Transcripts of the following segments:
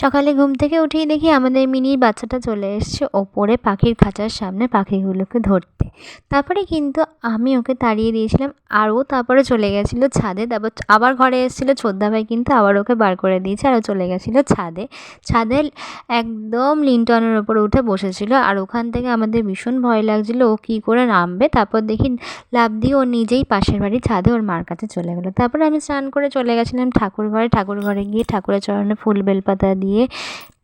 সকালে ঘুম থেকে উঠেই দেখি আমাদের মিনির বাচ্চাটা চলে এসছে ওপরে পাখির খাঁচার সামনে পাখিগুলোকে ধরতে। তারপরে কিন্তু আমি ওকে তাড়িয়ে দিয়েছিলাম আর ও তারপরে চলে গেছিলো ছাদে। তারপর আবার ঘরে এসেছিলো ছোদ্দা ভাই, কিন্তু আবার ওকে বার করে দিয়েছে আর ও চলে গেছিলো ছাদে। ছাদে একদম লিন্টনের ওপরে উঠে বসেছিল আর ওখান থেকে আমাদের ভীষণ ভয় লাগছিলো ও কী করে নামবে। তারপর দেখি লাফ দিয়ে ও নিজেই পাশের বাড়ির ছাদে ওর মার কাছে চলে গেলো। তারপরে আমি স্নান করে চলে গেছিলাম ঠাকুর ঘরে গিয়ে ঠাকুরের চরণে ফুল বেলপাতা দিয়ে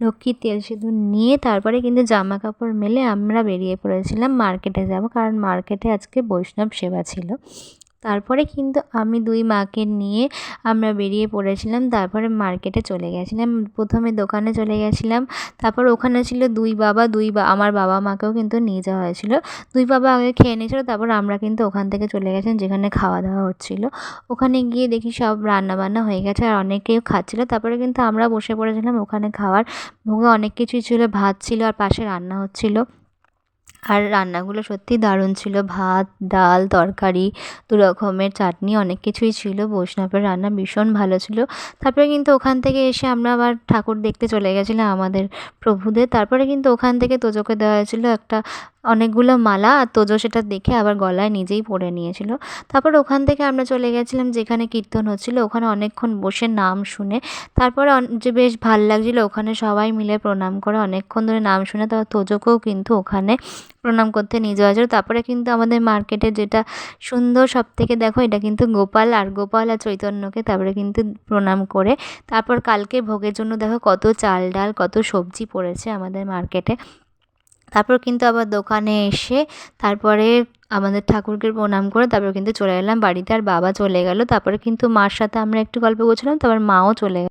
লক্ষ্মীর তেল সিঁদুর নিয়ে তারপরে কিন্তু জামা কাপড় মেলে আমরা বেরিয়ে পড়েছিলাম মার্কেটে যাব, কারণ মার্কেটে আজকে বৈষ্ণব সেবা ছিল। তারপরে কিন্তু আমি দুই মাকে নিয়ে আমরা বেরিয়ে পড়েছিলাম। তারপরে মার্কেটে চলে গেছিলাম, প্রথমে দোকানে চলে গেছিলাম। তারপর ওখানে ছিল দুই বাবা, আমার বাবা মাকেও কিন্তু নিয়ে যাওয়া হয়েছিল। দুই বাবা আগে খেয়ে নিয়েছিল, তারপর আমরা কিন্তু ওখান থেকে চলে গেছিলাম যেখানে খাওয়া দাওয়া হচ্ছিল। ওখানে গিয়ে দেখি সব রান্নাবান্না হয়ে গেছে আর অনেকেও খাচ্ছিলো। তারপরে কিন্তু আমরা বসে পড়েছিলাম ওখানে খাওয়ার। ভোগে অনেক কিছুই ছিল, ভাত ছিল আর পাশে রান্না হচ্ছিল। আর রান্নাগুলো সত্যিই দারুণ ছিল, ভাত, ডাল, তরকারি, দু রকমের চাটনি, অনেক কিছুই ছিল। বৈষ্ণবের রান্না ভীষণ ভালো ছিল। তারপরে কিন্তু ওখান থেকে এসে আমরা আবার ঠাকুর দেখতে চলে গেছিলাম আমাদের প্রভুদের। তারপরে কিন্তু ওখান থেকে তোজোকে দেওয়া হয়েছিল অনেকগুলো মালা, আর তোজো সেটা দেখে আবার গলায় নিজেই পরে নিয়েছিল। তারপর ওখান থেকে আমরা চলে গেছিলাম যেখানে কীর্তন হচ্ছিল, ওখানে অনেকক্ষণ বসে নাম শুনে তারপরে যে বেশ ভাল লাগছিলো ওখানে সবাই মিলে প্রণাম করে অনেকক্ষণ ধরে নাম শুনে তারপর তোজোকেও কিন্তু ওখানে প্রণাম করতে নিয়ে যাওয়া হয়েছিল। তারপরে কিন্তু আমাদের মার্কেটে যেটা সুন্দর সবথেকে দেখো, এটা কিন্তু গোপাল আর চৈতন্যকে তারপরে কিন্তু প্রণাম করে তারপর কালকে ভোগের জন্য দেখো কত চাল ডাল কত সবজি পড়েছে আমাদের মার্কেটে। তারপর কিন্তু আবার দোকানে এসে তারপরে আমাদের ঠাকুরকে প্রণাম করে তারপর কিন্তু চলে গেলাম বাড়িতে, আর বাবা চলে গেল। তারপরে কিন্তু মার সাথে আমরা একটু গল্প করছিলাম, তারপর মাও চলে গেল।